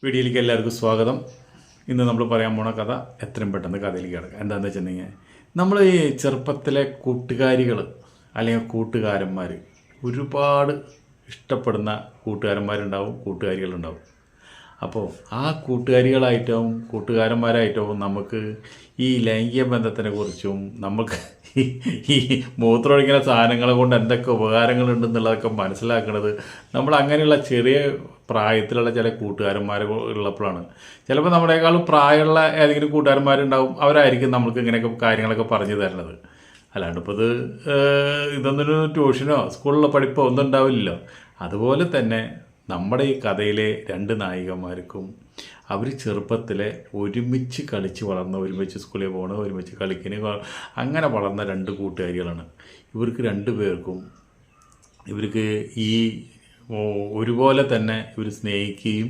വീഡിയോയിലേക്ക് എല്ലാവർക്കും സ്വാഗതം. ഇന്ന് നമ്മൾ പറയാൻ പോണ കഥ എത്രയും പെട്ടെന്ന് കഥയിലേക്ക് കിടക്കാം. എന്താണെന്ന് വെച്ചിട്ടുണ്ടെങ്കിൽ നമ്മൾ ഈ ചെറുപ്പത്തിലെ കൂട്ടുകാരികൾ അല്ലെങ്കിൽ കൂട്ടുകാരന്മാർ, ഒരുപാട് ഇഷ്ടപ്പെടുന്ന കൂട്ടുകാരന്മാരുണ്ടാവും, കൂട്ടുകാരികളുണ്ടാവും. അപ്പോൾ ആ കൂട്ടുകാരികളായിട്ടും കൂട്ടുകാരന്മാരായിട്ടും നമുക്ക് ഈ ലൈംഗിക ബന്ധത്തിനെ കുറിച്ചും നമുക്ക് ഈ ഈ മൂത്രമൊഴിക്കുന്ന സാധനങ്ങളെ കൊണ്ട് എന്തൊക്കെ ഉപകാരങ്ങളുണ്ടെന്നുള്ളതൊക്കെ മനസ്സിലാക്കുന്നത് നമ്മൾ അങ്ങനെയുള്ള ചെറിയ പ്രായത്തിലുള്ള ചില കൂട്ടുകാരന്മാർ ഉള്ളപ്പോഴാണ്. ചിലപ്പോൾ നമ്മളെക്കാളും പ്രായമുള്ള ഏതെങ്കിലും കൂട്ടുകാരന്മാരുണ്ടാവും, അവരായിരിക്കും നമ്മൾക്ക് ഇങ്ങനെയൊക്കെ കാര്യങ്ങളൊക്കെ പറഞ്ഞു തരുന്നത്. അല്ലാണ്ട് ഇപ്പോൾ ഇതൊന്നൊരു ട്യൂഷനോ സ്കൂളിലോ പഠിപ്പോ ഒന്നും ഉണ്ടാവില്ലല്ലോ. അതുപോലെ തന്നെ നമ്മുടെ ഈ കഥയിലെ രണ്ട് നായികമാർക്കും അവർ ചെറുപ്പത്തിലെ ഒരുമിച്ച് കളിച്ച് വളർന്ന, ഒരുമിച്ച് സ്കൂളിൽ പോകണ, ഒരുമിച്ച് കളിക്കുന്ന, അങ്ങനെ വളർന്ന രണ്ട് കൂട്ടുകാരികളാണ്. ഇവർക്ക് രണ്ടു പേർക്കും ഇവർക്ക് ഈ ഒരുപോലെ തന്നെ ഇവർ സ്നേഹിക്കുകയും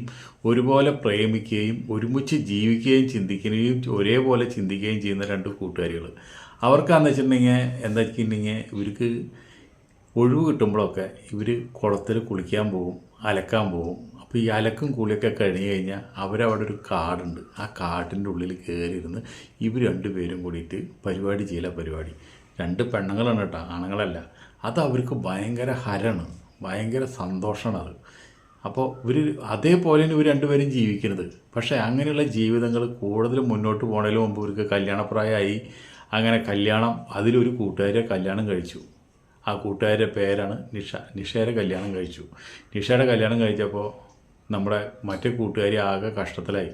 ഒരുപോലെ പ്രേമിക്കുകയും ഒരുമിച്ച് ജീവിക്കുകയും ചിന്തിക്കുകയും ഒരേപോലെ ചിന്തിക്കുകയും ചെയ്യുന്ന രണ്ട് കൂട്ടുകാരികൾ. അവർക്കാന്ന് വെച്ചിട്ടുണ്ടെങ്കിൽ എന്താ വെച്ചിട്ടുണ്ടെങ്കിൽ ഇവർക്ക് ഒഴിവ് കിട്ടുമ്പോഴൊക്കെ ഇവർ കുളത്തിൽ കുളിക്കാൻ പോകും, അലക്കാൻ പോകും. അപ്പോൾ ഈ അലക്കും കുളിയൊക്കെ കഴിഞ്ഞ് കഴിഞ്ഞാൽ അവരവിടെ ഒരു കാടുണ്ട്, ആ കാട്ടിൻ്റെ ഉള്ളിൽ കയറിയിരുന്ന് ഇവർ രണ്ടുപേരും കൂടിയിട്ട് പരിപാടി ചെയ്യല പരിപാടി. രണ്ട് പെണ്ണുങ്ങളാണ് കേട്ടോ, ആണുങ്ങളല്ല. അത് അവർക്ക് ഭയങ്കര ഹരമാണ്, ഭയങ്കര സന്തോഷമാണ് അത്. അപ്പോൾ അതേപോലെ ഇവർ രണ്ടുപേരും ജീവിക്കുന്നത്. പക്ഷേ അങ്ങനെയുള്ള ജീവിതങ്ങൾ കൂടുതൽ മുന്നോട്ട് പോകണതിന് മുമ്പ് ഇവർക്ക് കല്യാണപ്രായമായി. അങ്ങനെ കല്യാണം, അതിലൊരു കൂട്ടുകാരെ കല്യാണം കഴിച്ചു. ആ കൂട്ടുകാരുടെ പേരാണ് നിഷ. നിഷയുടെ കല്യാണം കഴിച്ചു. നിഷയുടെ കല്യാണം കഴിച്ചപ്പോൾ നമ്മുടെ മറ്റേ കൂട്ടുകാരി ആകെ കഷ്ടത്തിലായി.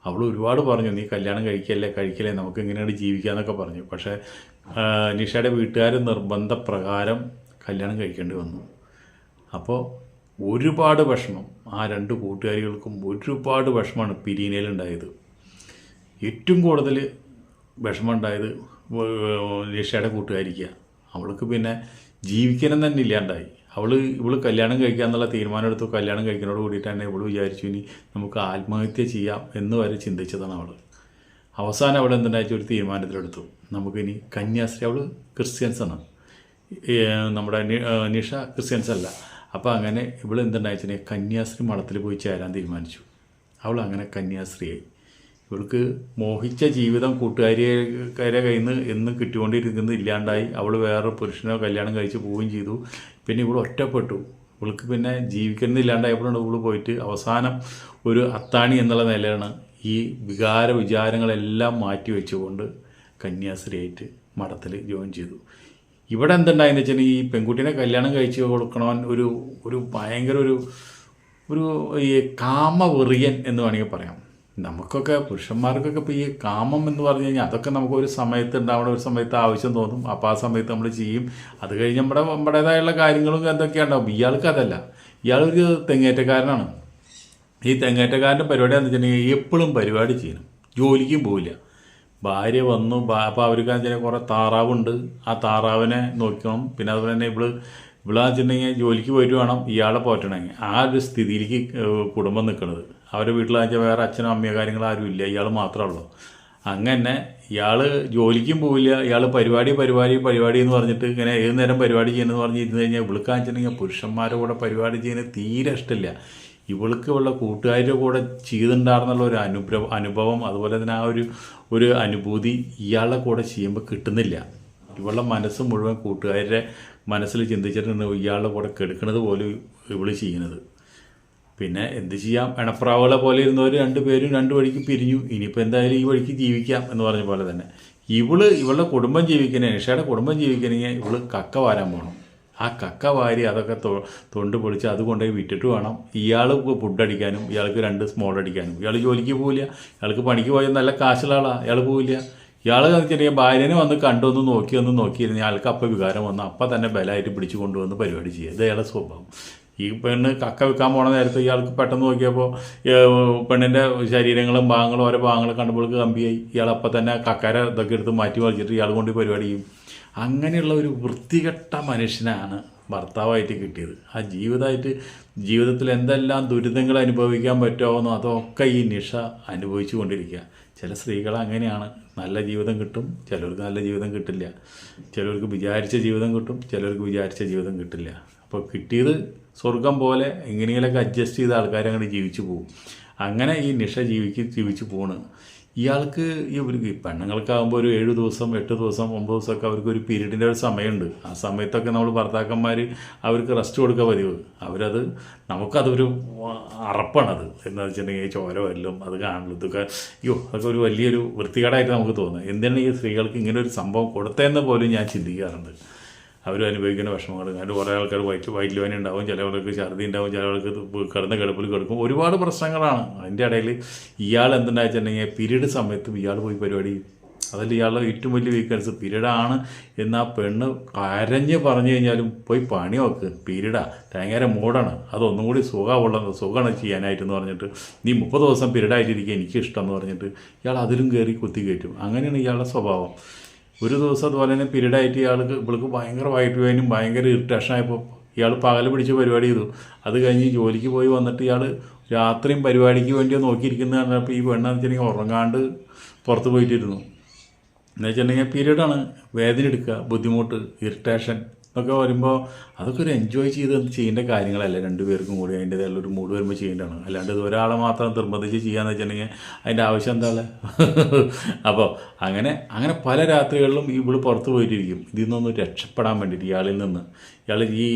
അവൾ ഒരുപാട് പറഞ്ഞു, നീ കല്യാണം കഴിക്കല്ലേ, നമുക്ക് ഇങ്ങനെയാണ് ജീവിക്കാമെന്നൊക്കെ പറഞ്ഞു. പക്ഷേ നിഷയുടെ വീട്ടുകാർ നിർബന്ധപ്രകാരം കല്യാണം കഴിക്കേണ്ടി വന്നു. അപ്പോൾ ഒരുപാട് വിഷമം, ആ രണ്ട് കൂട്ടുകാരികൾക്കും ഒരുപാട് വിഷമമാണ് പിരിയനയിലുണ്ടായത്. ഏറ്റവും കൂടുതൽ വിഷമം ഉണ്ടായത് നിഷയുടെ കൂട്ടുകാരിക്കാണ്. അവൾക്ക് പിന്നെ ജീവിക്കണം തന്നെ ഇല്ലാണ്ടായി. ഇവൾ കല്യാണം കഴിക്കാമെന്നുള്ള തീരുമാനം എടുത്തു. കല്യാണം കഴിക്കുന്നതോട് കൂടിയിട്ട് തന്നെ ഇവൾ വിചാരിച്ചു ഇനി നമുക്ക് ആത്മഹത്യ ചെയ്യാം എന്ന് വരെ ചിന്തിച്ചതാണ് അവൾ. അവസാനം അവൾ എന്തുണ്ടായിട്ട് ഒരു തീരുമാനത്തിലെടുത്തു, നമുക്കിനി കന്യാസ്ത്രീ, അവൾ ക്രിസ്ത്യൻസാണ്, നമ്മുടെ നിഷ ക്രിസ്ത്യൻസ് അല്ല. അപ്പോൾ അങ്ങനെ ഇവൾ എന്തുണ്ടായിട്ടുണ്ടെങ്കിൽ കന്യാസ്ത്രീ മഠത്തിൽ പോയി ചേരാൻ തീരുമാനിച്ചു. അവൾ അങ്ങനെ കന്യാസ്ത്രീയായി. ഇവൾക്ക് മോഹിച്ച ജീവിതം കൂട്ടുകാരിയുടെ കയ്യിൽ നിന്ന് എന്നും കിട്ടിക്കൊണ്ടിരിക്കുന്നത് ഇല്ലാണ്ടായി. അവൾ വേറെ പുരുഷനെ കല്യാണം കഴിച്ച് പോവുകയും ചെയ്തു. പിന്നെ ഇവൾ ഒറ്റപ്പെട്ടു. ഇവൾക്ക് പിന്നെ ജീവിക്കുന്നില്ലാണ്ടായപ്പോഴാണ് ഇവൾ പോയിട്ട് അവസാനം ഒരു അത്താണി എന്നുള്ള നിലയാണ് ഈ വിചാരങ്ങളെല്ലാം മാറ്റി വെച്ചുകൊണ്ട് കന്യാസ്ത്രീയായിട്ട് മഠത്തിൽ ജോയിൻ ചെയ്തു. ഇവിടെ എന്തുണ്ടായെന്ന് വെച്ചാൽ ഈ പെൺകുട്ടീനെ കല്യാണം കഴിച്ച് കൊടുക്കണവൻ ഒരു ഭയങ്കര ഒരു ഈ കാമവെറിയൻ എന്ന് വേണമെങ്കിൽ പറയാം. നമുക്കൊക്കെ പുരുഷന്മാർക്കൊക്കെ ഇപ്പോൾ ഈ കാമം എന്ന് പറഞ്ഞു കഴിഞ്ഞാൽ അതൊക്കെ നമുക്കൊരു സമയത്ത് ഉണ്ടാവുന്ന ഒരു സമയത്ത് ആവശ്യം തോന്നും. അപ്പോൾ ആ സമയത്ത് നമ്മൾ ചെയ്യും. അത് കഴിഞ്ഞ് നമ്മുടേതായുള്ള കാര്യങ്ങളും എന്തൊക്കെയുണ്ടാവും. ഇയാൾക്ക് അതല്ല, ഇയാളൊരു തെങ്ങേറ്റക്കാരനാണ്. ഈ തെങ്ങേറ്റക്കാരൻ്റെ പരിപാടി എന്ന് വെച്ചിട്ടുണ്ടെങ്കിൽ എപ്പോഴും പരിപാടി ചെയ്യണം, ജോലിക്കും പോവില്ല. ഭാര്യ വന്നു, അപ്പോൾ അവർക്കാന്ന് വെച്ചാൽ കുറേ താറാവുണ്ട്, ആ താറാവിനെ നോക്കണം. പിന്നെ അതുപോലെ തന്നെ ഇവിളാന്ന് വെച്ചിട്ടുണ്ടെങ്കിൽ ജോലിക്ക് പോയിട്ട് വേണം ഇയാളെ പോറ്റണമെങ്കിൽ. ആ ഒരു സ്ഥിതിയിലേക്ക് കുടുംബം നിൽക്കുന്നത്. അവരുടെ വീട്ടിലാണെന്ന് വെച്ചാൽ വേറെ അച്ഛനോ അമ്മയോ കാര്യങ്ങളോ ആരും ഇല്ല, ഇയാൾ മാത്രമേ ഉള്ളൂ. അങ്ങനെ ഇയാൾ ജോലിക്കും പോവില്ല. ഇയാൾ പരിപാടി എന്ന് പറഞ്ഞിട്ട് ഇങ്ങനെ ഏത് നേരം പരിപാടി ചെയ്യുന്നതെന്ന് പറഞ്ഞ് ഇരുന്ന് കഴിഞ്ഞാൽ ഇവൾക്കാന്ന് വെച്ചിട്ടുണ്ടെങ്കിൽ പുരുഷന്മാരുടെ കൂടെ പരിപാടി ചെയ്യുന്നത് തീരെ ഇഷ്ടമില്ല. ഇവൾക്ക് ഉള്ള കൂട്ടുകാരുടെ കൂടെ ചെയ്തിട്ടുണ്ടായിരുന്നുള്ള ഒരു അനുഭവം, അതുപോലെ തന്നെ ആ ഒരു അനുഭൂതി ഇയാളുടെ കൂടെ ചെയ്യുമ്പോൾ കിട്ടുന്നില്ല. ഇവളുടെ മനസ്സ് മുഴുവൻ കൂട്ടുകാരുടെ മനസ്സിൽ ചിന്തിച്ചിട്ടുണ്ട് ഇയാളുടെ കൂടെ കെടുക്കുന്നത് പോലും ഇവൾ ചെയ്യുന്നത്. പിന്നെ എന്ത് ചെയ്യാം, എണപ്രാവുകളെ പോലെ ഇരുന്നവർ രണ്ടുപേരും രണ്ട് വഴിക്ക് പിരിഞ്ഞു. ഇനിയിപ്പോൾ എന്തായാലും ഈ വഴിക്ക് ജീവിക്കാം എന്ന് പറഞ്ഞ പോലെ തന്നെ ഇവളുടെ കുടുംബം ജീവിക്കണേ, നിഷയുടെ കുടുംബം ജീവിക്കണമെങ്കിൽ ഇവൾ കക്ക വാരാൻ പോകണം. ആ കക്ക വാരി അതൊക്കെ തൊണ്ട് പൊളിച്ച് അത് കൊണ്ടുപോയി വിറ്റിട്ട് വേണം ഇയാൾ ഫുഡ് അടിക്കാനും, ഇയാൾക്ക് 2 സ്മോൾ അടിക്കാനും. ഇയാൾ ജോലിക്ക് പോവില്ല, ഇയാൾക്ക് പണിക്ക് പോയാൽ നല്ല കാശുള്ള ആളാണ്, ഇയാൾ പോവില്ല. ഇയാൾ ചെറിയ ഭാര്യനെ വന്ന് കണ്ടൊന്ന് നോക്കിയിരുന്ന അയാൾക്ക് അപ്പം വികാരം വന്ന് അപ്പം തന്നെ ബലമായിട്ട് പിടിച്ചു കൊണ്ടുവന്ന് പരിപാടി ചെയ്യുക. ഇത് അയാളുടെ സ്വഭാവം. ഈ പെണ്ണ് കക്ക വിൽക്കാൻ പോണ നേരത്ത് ഇയാൾക്ക് പെട്ടെന്ന് നോക്കിയപ്പോൾ പെണ്ണിൻ്റെ ശരീരങ്ങളും ഭാഗങ്ങളും ഓരോ ഭാഗങ്ങൾ കണ്ടപ്പോൾക്ക് കമ്പിയായി. ഇയാൾ അപ്പം തന്നെ കക്കര ഇതൊക്കെ എടുത്ത് മാറ്റി വലിച്ചിട്ട് ഇയാൾ കൊണ്ട് പരിപാടി ചെയ്യും. അങ്ങനെയുള്ള ഒരു വൃത്തികെട്ട മനുഷ്യനാണ് ഭർത്താവായിട്ട് കിട്ടിയത്. ആ ജീവിതത്തിൽ എന്തെല്ലാം ദുരിതങ്ങൾ അനുഭവിക്കാൻ പറ്റുമോ അതൊക്കെ ഈ നിഷ അനുഭവിച്ചു കൊണ്ടിരിക്കുക. ചില സ്ത്രീകൾ അങ്ങനെയാണ്, നല്ല ജീവിതം കിട്ടും, ചിലർക്ക് നല്ല ജീവിതം കിട്ടില്ല. ചിലർക്ക് വിചാരിച്ച ജീവിതം കിട്ടും, ചിലർക്ക് വിചാരിച്ച ജീവിതം കിട്ടില്ല. അപ്പോൾ കിട്ടിയത് സ്വർഗം പോലെ എങ്ങനെയെങ്കിലൊക്കെ അഡ്ജസ്റ്റ് ചെയ്ത ആൾക്കാർ അങ്ങനെ ജീവിച്ചു പോകും. അങ്ങനെ ഈ നിഷ ജീവിച്ച് പോണ്. ഇയാൾക്ക് ഈ പെണ്ണുങ്ങൾക്കാകുമ്പോൾ ഒരു 7 ദിവസം 8 ദിവസം 9 ദിവസമൊക്കെ അവർക്ക് ഒരു പീരീഡിൻ്റെ ഒരു സമയമുണ്ട്. ആ സമയത്തൊക്കെ നമ്മൾ ഭർത്താക്കന്മാർ അവർക്ക് റെസ്റ്റ് കൊടുക്കുക പതിവ്. അവരത് നമുക്കതൊരു അറപ്പാണത്. എന്താ വെച്ചിട്ടുണ്ടെങ്കിൽ ചോര വരലും അത് കാണലും ഇതൊക്കെ അതൊക്കെ ഒരു വലിയൊരു വൃത്തികേടായിട്ട് നമുക്ക് തോന്നുന്നത്. എന്തിനാണ് ഈ സ്ത്രീകൾക്ക് ഇങ്ങനെ ഒരു സംഭവം കൊടുത്തതെന്ന് പോലും ഞാൻ ചിന്തിക്കാറുണ്ട്. അവർ അനുഭവിക്കുന്ന വിഷമങ്ങൾ. അതിന് കുറേ ആൾക്കാർ വയറ്റുവേദന ഉണ്ടാവും, ചിലവർക്ക് ഛർദി ഉണ്ടാവും, ചിലവർക്ക് കിടന്ന കിടപ്പിൽ കിടക്കും, ഒരുപാട് പ്രശ്നങ്ങളാണ്. അതിൻ്റെ ഇടയിൽ ഇയാൾ എന്തുണ്ടായിട്ടുണ്ടെങ്കിൽ പീരീഡ് സമയത്തും ഇയാൾ പോയി പരിപാടി. അതിൽ ഇയാളുടെ ഏറ്റവും വലിയ വീക്ക്നെസ് പീരീഡാണ് എന്ന് ആ പെണ്ണ് കരഞ്ഞ് പറഞ്ഞു കഴിഞ്ഞാലും പോയി പണി നോക്ക്, പീരീഡാണ്, ഭയങ്കര മൂടാണ്, അതൊന്നും കൂടി സുഖമാണ് ചെയ്യാനായിട്ടെന്ന് പറഞ്ഞിട്ട് നീ 30 ദിവസം പീരീഡായിട്ടിരിക്കുക എനിക്കിഷ്ടം എന്ന് പറഞ്ഞിട്ട് ഇയാൾ അതിലും കയറി കുത്തി കയറ്റും. അങ്ങനെയാണ് ഇയാളുടെ സ്വഭാവം. ഒരു ദിവസം അതുപോലെ തന്നെ പീരീഡായിട്ട് ഇവൾക്ക് ഭയങ്കര വയറ്റുവേദനയും ഭയങ്കര ഇറിറ്റേഷനായപ്പോൾ ഇയാൾ പകൽ പിടിച്ച് പരിപാടി ചെയ്തു. അത് കഴിഞ്ഞ് ജോലിക്ക് പോയി വന്നിട്ട് ഇയാൾ രാത്രിയും പരിപാടിക്ക് വേണ്ടി നോക്കിയിരിക്കുന്നത് പറഞ്ഞപ്പോൾ ഈ പെണ്ണെന്ന് വെച്ചിട്ടുണ്ടെങ്കിൽ ഉറങ്ങാണ്ട് പുറത്ത് പോയിട്ടിരുന്നു. എന്ന് വെച്ചിട്ടുണ്ടെങ്കിൽ പീരീഡാണ്, വേദന എടുക്കുക, ബുദ്ധിമുട്ട്, ഇറിറ്റേഷൻ എന്നൊക്കെ വരുമ്പോൾ അതൊക്കെ ഒരു എൻജോയ് ചെയ്ത് ചെയ്യേണ്ട കാര്യങ്ങളല്ല. രണ്ടുപേർക്കും കൂടി അതിൻ്റേതായുള്ള ഒരു മൂഡ് വരുമ്പോൾ ചെയ്യേണ്ടതാണ്. അല്ലാണ്ട് ഇത് ഒരാളെ മാത്രം നിർബന്ധിച്ച് ചെയ്യാന്ന് വെച്ചിട്ടുണ്ടെങ്കിൽ അതിൻ്റെ ആവശ്യം എന്താണ്? അപ്പോൾ അങ്ങനെ പല രാത്രികളിലും ഇവള് പുറത്ത് പോയിട്ടിരിക്കും ഇതിൽ നിന്നൊന്ന് രക്ഷപ്പെടാൻ വേണ്ടിയിട്ട്. ഇയാളിൽ നിന്ന് ഇയാൾ ഈ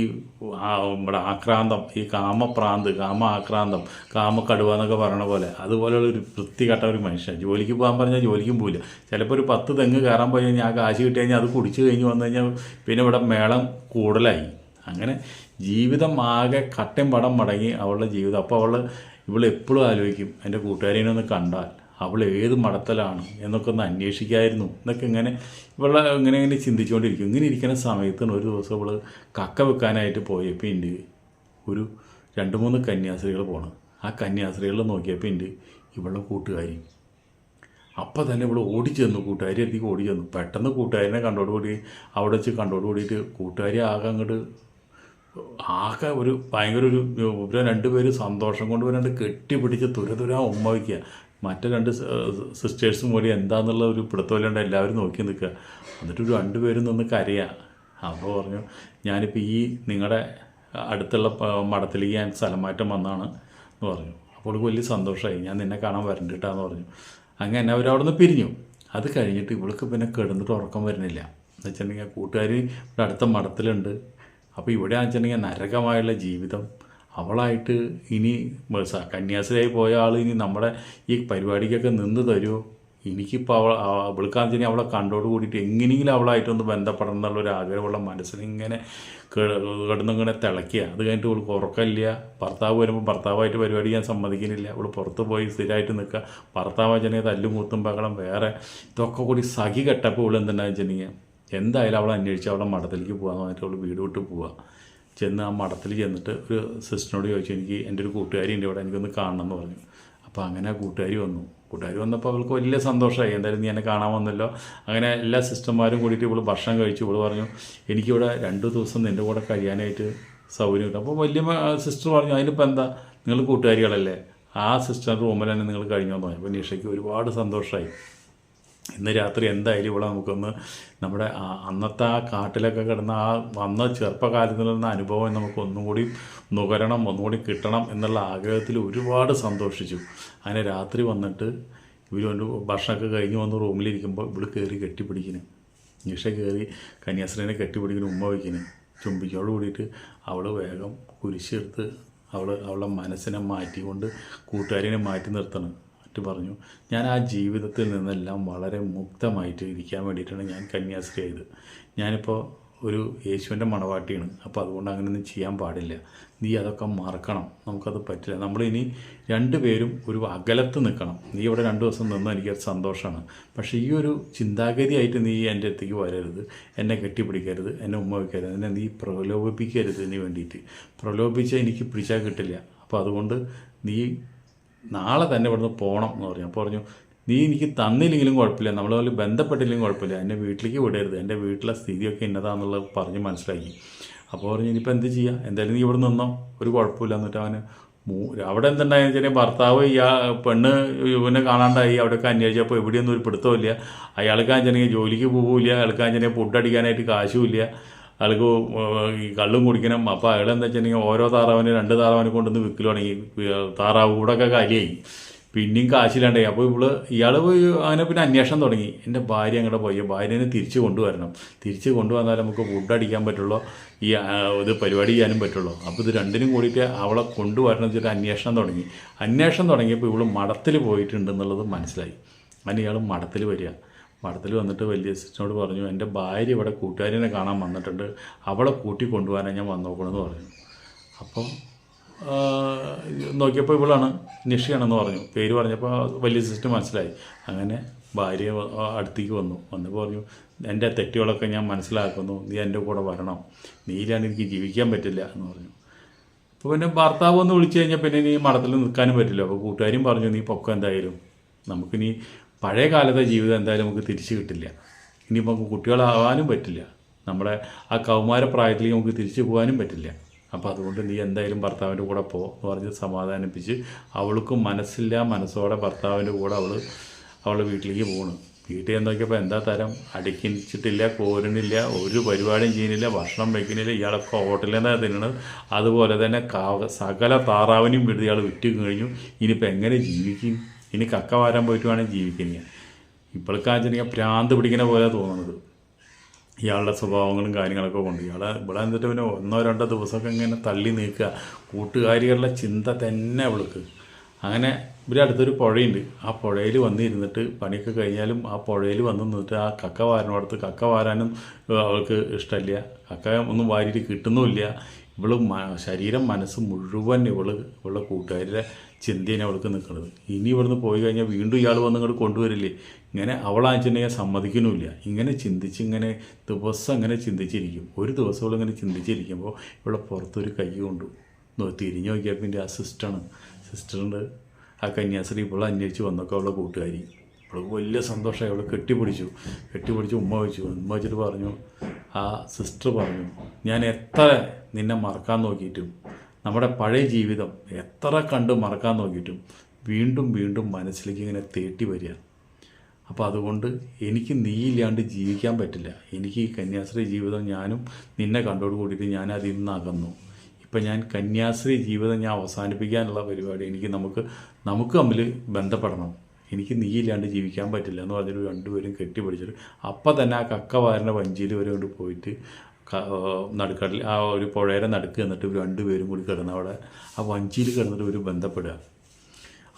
നമ്മുടെ ആക്രാന്തം, ഈ ആക്രാന്തം, കാമക്കടുവ എന്നൊക്കെ പറയണ പോലെ അതുപോലെയുള്ള ഒരു വൃത്തികെട്ട ഒരു മനുഷ്യൻ. ജോലിക്ക് പോകാൻ പറഞ്ഞാൽ ജോലിക്കും പോയില്ല. ചിലപ്പോൾ ഒരു 10 തെങ്ങ് കയറാൻ പോയി കഴിഞ്ഞാൽ ആ കാശ് കിട്ടി കഴിഞ്ഞാൽ അത് കുടിച്ച് കഴിഞ്ഞ് വന്നു കഴിഞ്ഞാൽ പിന്നെ ഇവിടെ മേളം കൂടുതലായി. അങ്ങനെ ജീവിതം ആകെ കട്ടയും പടം മടങ്ങി അവളുടെ ജീവിതം. അപ്പോൾ ഇവൾ എപ്പോഴും ആലോചിക്കും എൻ്റെ കൂട്ടുകാരിനെ ഒന്ന് കണ്ടാൽ അവൾ ഏത് മടത്തലാണ് എന്നൊക്കെ ഒന്ന് അന്വേഷിക്കായിരുന്നു എന്നൊക്കെ ഇങ്ങനെ ചിന്തിച്ചുകൊണ്ടിരിക്കും. ഇങ്ങനെ ഇരിക്കുന്ന സമയത്താണ് ഒരു ദിവസം അവൾ കക്ക വെക്കാനായിട്ട് പോയപ്പോൾ ഉണ്ട് ഒരു 2-3 കന്യാസ്ത്രീകൾ പോകണം. ആ കന്യാസ്ത്രീകൾ നോക്കിയപ്പോൾ ഉണ്ട് ഇവളുടെ കൂട്ടുകാരി. അപ്പം തന്നെ ഇവിടെ ഓടിച്ചെന്നു, കൂട്ടുകാരി അടുത്തേക്ക് ഓടിച്ചെന്നു. പെട്ടെന്ന് കൂട്ടുകാരിനെ കണ്ടോടുകൂടി അവിടെ വെച്ച് കണ്ടോടുകൂടിയിട്ട് കൂട്ടുകാരി ആകെ ഒരു ഭയങ്കര ഒരു 2 പേര് സന്തോഷം കൊണ്ട് വരാണ്ട് കെട്ടിപ്പിടിച്ച് തുര ഉമ്മ വയ്ക്കുക. മറ്റേ 2 സിസ്റ്റേഴ്സും കൂടി എന്താണെന്നുള്ള ഒരു പിടുത്തമില്ലാണ്ട് എല്ലാവരും നോക്കി നിൽക്കുക. എന്നിട്ട് 2 പേരും നിന്ന് കരയുക. അപ്പോൾ പറഞ്ഞു ഞാനിപ്പോൾ ഈ നിങ്ങളുടെ അടുത്തുള്ള മഠത്തിലേക്ക് ഞാൻ സ്ഥലം മാറ്റം വന്നതാണ് എന്ന് പറഞ്ഞു. അപ്പോൾ വലിയ സന്തോഷമായി, ഞാൻ നിന്നെ കാണാൻ വരണ്ടിട്ടാന്ന് പറഞ്ഞു. അങ്ങനെ അവരവിടെ നിന്ന് പിരിഞ്ഞു. അത് കഴിഞ്ഞിട്ട് ഇവൾക്ക് പിന്നെ കിടന്നിട്ട് ഉറക്കം വരുന്നില്ല. എന്ന് വെച്ചിട്ടുണ്ടെങ്കിൽ കൂട്ടുകാർ ഇവിടെ അടുത്ത മഠത്തിലുണ്ട്. അപ്പോൾ ഇവിടെ വെച്ചിട്ടുണ്ടെങ്കിൽ നരകമായുള്ള ജീവിതം. അവളായിട്ട് ഇനി കന്യാസ്ത്രീയായി പോയ ആൾ ഇനി നമ്മുടെ ഈ പരിപാടിക്കൊക്കെ നിന്ന് തരുമോ? എനിക്കിപ്പോൾ അവൾക്കാന്ന് വെച്ചാൽ അവളെ കണ്ടോട് കൂടിയിട്ട് എങ്ങനെയെങ്കിലും അവളായിട്ടൊന്ന് ബന്ധപ്പെടണം എന്നുള്ളൊരു ആഗ്രഹമുള്ള മനസ്സിലിങ്ങനെ കിടന്നിങ്ങനെ തിളയ്ക്കുക. അത് കഴിഞ്ഞിട്ട് അവൾക്ക് ഉറക്കമില്ല. ഭർത്താവ് വരുമ്പോൾ ഭർത്താവായിട്ട് പരിപാടി ചെയ്യാൻ സമ്മതിക്കുന്നില്ല. അവൾ പുറത്ത് പോയി സ്ഥിരമായിട്ട് നിൽക്കുക. ഭർത്താവ് വെച്ചിട്ടുണ്ടെങ്കിൽ തല്ലും കൂത്തും ബഹളം വേറെ ഇതൊക്കെ കൂടി സഖി കെട്ടപ്പോൾ അവൾ എന്തുണ്ടാകും വെച്ചിട്ടുണ്ടെങ്കിൽ എന്തായാലും അവളെ അന്വേഷിച്ച് അവളെ മഠത്തിലേക്ക് പോകാമെന്ന് പറഞ്ഞിട്ട് അവൾ വീട് വിട്ട് പോവുക. ചെന്ന് ആ മഠത്തിൽ ചെന്നിട്ട് ഒരു സിസ്റ്ററിനോട് ചോദിച്ചു എനിക്ക് എൻ്റെ ഒരു കൂട്ടുകാരി ഉണ്ട് ഇവിടെ, എനിക്കൊന്ന് കാണണം എന്ന് പറഞ്ഞു. അപ്പോൾ അങ്ങനെ ആ കൂട്ടുകാരി വന്നപ്പോൾ അവൾക്ക് വലിയ സന്തോഷമായി. എന്തായാലും നീ എന്നെ കാണാൻ വന്നല്ലോ. അങ്ങനെ എല്ലാ സിസ്റ്റർമാരും കൂടിയിട്ട് ഇവൾ ഭക്ഷണം കഴിച്ചു. ഇവൾ പറഞ്ഞു എനിക്കിവിടെ 2 ദിവസം നിൻ്റെ കൂടെ കഴിയാനായിട്ട് സൗകര്യം കിട്ടും. അപ്പോൾ വലിയ സിസ്റ്റർ പറഞ്ഞു അതിനിപ്പോൾ എന്താ, നിങ്ങൾ കൂട്ടുകാരികളല്ലേ, ആ സിസ്റ്റർ റൂമിൽ തന്നെ നിങ്ങൾ കഴിഞ്ഞോന്ന് പറഞ്ഞു. അപ്പോൾ നിഷയ്ക്ക് ഒരുപാട് സന്തോഷമായി. ഇന്ന് രാത്രി എന്തായാലും ഇവിടെ നമുക്കൊന്ന് നമ്മുടെ അന്നത്തെ ആ കാട്ടിലൊക്കെ കിടന്ന ആ വന്ന ചെറുപ്പകാലത്തിൽ നിന്ന അനുഭവം നമുക്ക് ഒന്നും കൂടി നുകരണം, ഒന്നുകൂടി കിട്ടണം എന്നുള്ള ആഗ്രഹത്തിൽ ഒരുപാട് സന്തോഷിച്ചു. അങ്ങനെ രാത്രി വന്നിട്ട് ഇവർ ഭക്ഷണമൊക്കെ കഴിഞ്ഞ് വന്ന് റൂമിലിരിക്കുമ്പോൾ ഇവൾ കയറി കെട്ടിപ്പിടിക്കുന്നു. നിഷ കയറി കന്യാസ്ത്രീനെ കെട്ടിപ്പിടിക്കുന്നു, ഉമ്മ വയ്ക്കുന്നു. ചുംബിക്കോട് കൂടിയിട്ട് അവൾ വേഗം കുരിശെടുത്ത് അവളുടെ മനസ്സിനെ മാറ്റിക്കൊണ്ട് കൂട്ടുകാരിനെ മാറ്റി നിർത്തണം. പറഞ്ഞു ഞാൻ ആ ജീവിതത്തിൽ നിന്നെല്ലാം വളരെ മുക്തമായിട്ട് ഇരിക്കാൻ വേണ്ടിയിട്ടാണ് ഞാൻ കന്യാസ്ത്രീ ആയത്. ഞാനിപ്പോൾ ഒരു യേശുവിൻ്റെ മണവാട്ടിയാണ്. അപ്പോൾ അതുകൊണ്ട് അങ്ങനെയൊന്നും ചെയ്യാൻ പാടില്ല. നീ അതൊക്കെ മറക്കണം, നമുക്കത് പറ്റില്ല. നമ്മളിനി 2 പേരും ഒരു അകലത്ത് നിൽക്കണം. നീ ഇവിടെ 2 ദിവസം നിന്നാൽ എനിക്കത് സന്തോഷമാണ്. പക്ഷേ ഈ ഒരു ചിന്താഗതിയായിട്ട് നീ എൻ്റെ അടുത്തേക്ക് വരരുത്, എന്നെ കെട്ടിപ്പിടിക്കരുത്, എന്നെ ഉമ്മ വയ്ക്കരുത്, എന്നെ നീ പ്രലോഭിപ്പിക്കരുത്. ഇതിന് വേണ്ടിയിട്ട് പ്രലോഭിച്ചാൽ എനിക്ക് പിടിച്ചാൽ കിട്ടില്ല. അപ്പോൾ അതുകൊണ്ട് നീ നാളെ തന്നെ ഇവിടുന്ന് പോകണം എന്ന് പറഞ്ഞു. അപ്പോൾ പറഞ്ഞു നീ എനിക്ക് തന്നില്ലെങ്കിലും കുഴപ്പമില്ല, നമ്മൾ തമ്മിൽ ബന്ധപ്പെട്ടില്ലെങ്കിലും കുഴപ്പമില്ല, എന്നെ വീട്ടിലേക്ക് വിടരുത്, എൻ്റെ വീട്ടിലെ സ്ഥിതിയൊക്കെ ഇന്നതാണെന്നുള്ളത് പറഞ്ഞ് മനസ്സിലാക്കി. അപ്പോൾ പറഞ്ഞു ഇനിയിപ്പോൾ എന്ത് ചെയ്യുക, എന്തായാലും നീ ഇവിടെ നിന്നോ, ഒരു കുഴപ്പമില്ല. എന്നിട്ട് അവന് അവിടെ എന്തുണ്ടായെന്ന് വെച്ചാൽ ഭർത്താവ് പെണ്ണ് ഇവനെ കാണാണ്ടായി. അവിടെയൊക്കെ അന്വേഷിച്ചപ്പോൾ എവിടെയൊന്നും ഒരു പിടുത്തമില്ല. അയാൾക്കാണെന്നുണ്ടെങ്കിൽ ജോലിക്ക് പോകില്ല, അയാൾക്കാണെന്നുണ്ടെങ്കിൽ ഫുഡ് അടിക്കാനായിട്ട് കാശുമില്ല. ആൾക്ക് ഈ കള്ളും കുടിക്കണം. അപ്പോൾ അയാളെന്താ വെച്ചിട്ടുണ്ടെങ്കിൽ ഓരോ താറാവിന് 2 താറാവിനെ കൊണ്ടുവന്ന് വിൽക്കൽ തുടങ്ങി. താറാവ് കൂടൊക്കെ കാലിയായി, പിന്നെയും കാശില്ലാണ്ടായി. അപ്പോൾ ഇയാൾ പോയി അങ്ങനെ പിന്നെ അന്വേഷണം തുടങ്ങി. എൻ്റെ ഭാര്യ അങ്ങോട്ട് പോയി, ഭാര്യനെ തിരിച്ച് കൊണ്ടുവരണം, തിരിച്ച് കൊണ്ടുവന്നാൽ നമുക്ക് ഫുഡ് അടിക്കാൻ പറ്റുള്ളൂ, ഈ ഇത് പരിപാടി ചെയ്യാനും പറ്റുള്ളൂ. അപ്പോൾ ഇത് രണ്ടിനും കൂടിയിട്ട് അവളെ കൊണ്ടുവരണം വെച്ചിട്ട് അന്വേഷണം തുടങ്ങിയപ്പോൾ ഇവൾ മഠത്തിൽ പോയിട്ടുണ്ടെന്നുള്ളത് മനസ്സിലായി. അങ്ങനെ ഇയാൾ മഠത്തിൽ വരിക. മഠത്തിൽ വന്നിട്ട് വലിയ സിസ്റ്ററിനോട് പറഞ്ഞു, എൻ്റെ ഭാര്യ ഇവിടെ കൂട്ടുകാരിനെ കാണാൻ വന്നിട്ടുണ്ട്, അവളെ കൂട്ടി കൊണ്ടുപോകാനാണ് ഞാൻ വന്നോക്കണമെന്ന് പറഞ്ഞു. അപ്പോൾ നോക്കിയപ്പോൾ ഇവളാണ്, നിഷയാണെന്ന് പറഞ്ഞു. പേര് പറഞ്ഞപ്പോൾ വലിയ സിസ്റ്റർ മനസ്സിലായി. അങ്ങനെ ഭാര്യ അടുത്തേക്ക് വന്നപ്പോൾ പറഞ്ഞു, എൻ്റെ തെറ്റുകളൊക്കെ ഞാൻ മനസ്സിലാക്കുന്നു, നീ എൻ്റെ കൂടെ വരണം, നീയിലാണ് എനിക്ക് ജീവിക്കാൻ പറ്റില്ല എന്ന് പറഞ്ഞു. അപ്പോൾ പിന്നെ ഭർത്താവ് ഒന്ന് വിളിച്ചു കഴിഞ്ഞാൽ പിന്നെ നീ മഠത്തിൽ നിൽക്കാനും പറ്റില്ല. അപ്പോൾ കൂട്ടുകാരും പറഞ്ഞു, നീ പൊക്കം എന്തായാലും, നമുക്കിനി പഴയ കാലത്തെ ജീവിതം എന്തായാലും നമുക്ക് തിരിച്ചു കിട്ടില്ല, ഇനി നമുക്ക് കുട്ടികളാവാനും പറ്റില്ല, നമ്മുടെ ആ കൗമാര പ്രായത്തിലേക്ക് നമുക്ക് തിരിച്ചു പോകാനും പറ്റില്ല. അപ്പോൾ അതുകൊണ്ട് നീ എന്തായാലും ഭർത്താവിൻ്റെ കൂടെ പോ എന്ന് പറഞ്ഞ് സമാധാനിപ്പിച്ച് അവൾക്ക് മനസ്സോടെ ഭർത്താവിൻ്റെ കൂടെ അവൾ വീട്ടിലേക്ക് പോകണം. വീട്ടിൽ നോക്കിയപ്പോൾ എന്താ തരം, അടിക്കിച്ചിട്ടില്ല, കോരണില്ല, ഒരു പരിപാടിയും ചെയ്യുന്നില്ല, ഭക്ഷണം വയ്ക്കുന്നില്ല, ഇയാളൊക്കെ ഹോട്ടലിൽ നിന്നാണ് തിന്നണത്. അതുപോലെ തന്നെ സകല താറാവിനും വിടുതി ഇയാൾ വിറ്റ് കഴിഞ്ഞു. ഇനിയിപ്പോൾ എങ്ങനെ ജീവിക്കും? ഇനി കക്ക വാരാൻ പോയിട്ട് വേണമെങ്കിൽ ജീവിക്കുന്നത്. ഇപ്പോഴേക്കാണെന്നുവെച്ചിട്ടുണ്ടെങ്കിൽ ഭ്രാന്ത് പിടിക്കുന്ന പോലെ തോന്നുന്നത് ഇയാളുടെ സ്വഭാവങ്ങളും കാര്യങ്ങളൊക്കെ കൊണ്ട്. ഇവിടെ എന്നിട്ട് പിന്നെ 1-2 ദിവസമൊക്കെ ഇങ്ങനെ തള്ളി നീക്കുക, കൂട്ടുകാരികളുടെ ചിന്ത തന്നെ അവൾക്ക്. അങ്ങനെ ഇവിടെ അടുത്തൊരു പുഴയുണ്ട്, ആ പുഴയിൽ വന്നിരുന്നിട്ട് പണിയൊക്കെ കഴിഞ്ഞാലും ആ പുഴയിൽ വന്ന് നിന്നിട്ട് ആ കക്ക വാരനോടത്ത് കക്ക വാരാനും അവൾക്ക് ഇഷ്ടമില്ല, കക്ക ഒന്നും വാരിയിട്ട് കിട്ടുന്നുമില്ല. ശരീരം മനസ്സ് മുഴുവൻ ഇവളുടെ കൂട്ടുകാരുടെ ചിന്തയാണ് അവൾക്ക് നിൽക്കുന്നത്. ഇനി ഇവിടുന്ന് പോയി കഴിഞ്ഞാൽ വീണ്ടും ഇയാൾ വന്ന് ഇങ്ങോട്ട് കൊണ്ടുവരില്ലേ, ഇങ്ങനെ അവളാണെന്നുണ്ടെങ്കിൽ സമ്മതിക്കുന്നുമില്ല. ഇങ്ങനെ ദിവസം ഇങ്ങനെ ചിന്തിച്ചിരിക്കും. ഒരു ദിവസം ഇവളിങ്ങനെ ചിന്തിച്ചിരിക്കുമ്പോൾ ഇവിടെ പുറത്തൊരു കൈ കൊണ്ടു തിരിഞ്ഞു നോക്കിയപ്പോൾ എൻ്റെ ആ സിസ്റ്ററുണ്ട്, ആ കന്യാസ്ത്രീ ഇപ്പോൾ അന്വേഷിച്ച് വന്നൊക്കെ അവളുടെ കൂട്ടുകാരി. അവൾക്ക് വലിയ സന്തോഷമായി. അവൾ കെട്ടിപ്പിടിച്ച് ഉമ്മ വെച്ചിട്ട് പറഞ്ഞു, ആ സിസ്റ്റർ പറഞ്ഞു, ഞാൻ എത്ര നിന്നെ മറക്കാൻ നോക്കിയിട്ടും, നമ്മുടെ പഴയ ജീവിതം എത്ര കണ്ട് മറക്കാൻ നോക്കിയിട്ടും വീണ്ടും മനസ്സിലേക്ക് ഇങ്ങനെ തേട്ടി വരിക. അപ്പോൾ അതുകൊണ്ട് എനിക്ക് നീയില്ലാണ്ട് ജീവിക്കാൻ പറ്റില്ല. എനിക്ക് ഈ കന്യാസ്ത്രീ ജീവിതം ഞാനും നിന്നെ കണ്ടോട് കൂടിയിട്ട് ഞാൻ അതിൽ നിന്ന് അകന്നു. ഇപ്പം ഞാൻ കന്യാസ്ത്രീ ജീവിതം ഞാൻ അവസാനിപ്പിക്കാനുള്ള പരിപാടി, നമുക്ക് തമ്മിൽ ബന്ധപ്പെടണം, എനിക്ക് നീയില്ലാണ്ട് ജീവിക്കാൻ പറ്റില്ല എന്ന് പറഞ്ഞിട്ട് 2 പേരും കെട്ടിപ്പിടിച്ചിട്ട് അപ്പം തന്നെ ആ കക്ക വാരൻ്റെ വഞ്ചിയിൽ വരെ കൊണ്ട് പോയിട്ട് നടുക്കടലിൽ ആ ഒരു പുഴയുടെ നടുക്ക് എന്നിട്ട് 2 പേരും കൂടി കിടന്ന് അവിടെ ആ വഞ്ചിയിൽ കിടന്നിട്ട് ഇവർ ബന്ധപ്പെടുക.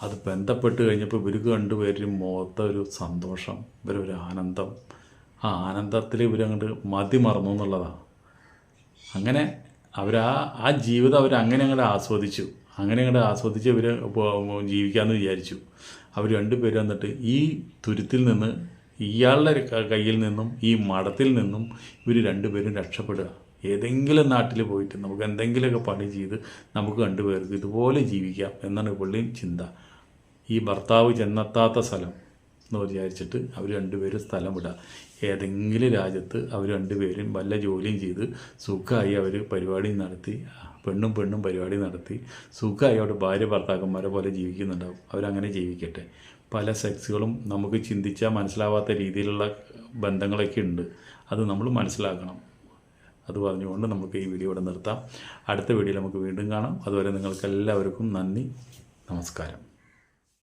അത് ബന്ധപ്പെട്ട് കഴിഞ്ഞപ്പോൾ ഇവർക്ക് 2 പേരും മുഖത്തൊരു സന്തോഷം, ഇവരൊരു ആനന്ദം, ആ ആനന്ദത്തിൽ ഇവരങ്ങോട്ട് മതി മറന്നു എന്നുള്ളതാണ്. അങ്ങനെ ആ ജീവിതം അവരങ്ങനെ അങ്ങോട്ട് ആസ്വദിച്ച് ഇവർ ജീവിക്കാമെന്ന് വിചാരിച്ചു. അവർ 2 പേരും വന്നിട്ട് ഈ തുരുത്തിൽ നിന്ന്, ഇയാളുടെ കയ്യിൽ നിന്നും ഈ മഠത്തിൽ നിന്നും ഇവർ 2 പേരും രക്ഷപ്പെടുക. ഏതെങ്കിലും നാട്ടിൽ പോയിട്ട് നമുക്ക് എന്തെങ്കിലുമൊക്കെ പണി ചെയ്ത് നമുക്ക് 2 പേർക്ക് ഇതുപോലെ ജീവിക്കാം എന്നാണ് പുള്ളിയും ചിന്ത. ഈ ഭർത്താവ് ചെന്നെത്താത്ത സ്ഥലം എന്ന് വിചാരിച്ചിട്ട് അവർ 2 പേരും സ്ഥലം വിടുക. ഏതെങ്കിലും രാജ്യത്ത് അവർ 2 പേരും വല്ല ജോലിയും ചെയ്ത് സുഖമായി അവർ പരിപാടി നടത്തി, പെണ്ണും പരിപാടി നടത്തി സുഖമായി അവിടെ ഭാര്യ ഭർത്താക്കന്മാരെ പോലെ ജീവിക്കുന്നുണ്ടാവും. അവരങ്ങനെ ജീവിക്കട്ടെ. പല സെക്സുകളും നമുക്ക് ചിന്തിച്ചാൽ മനസ്സിലാവാത്ത രീതിയിലുള്ള ബന്ധങ്ങളൊക്കെ ഉണ്ട്, അത് നമ്മൾ മനസ്സിലാക്കണം. അത് പറഞ്ഞുകൊണ്ട് നമുക്ക് ഈ വീഡിയോ ഇവിടെ നിർത്താം. അടുത്ത വീഡിയോയിൽ നമുക്ക് വീണ്ടും കാണാം. അതുവരെ നിങ്ങൾക്കെല്ലാവർക്കും നന്ദി, നമസ്കാരം.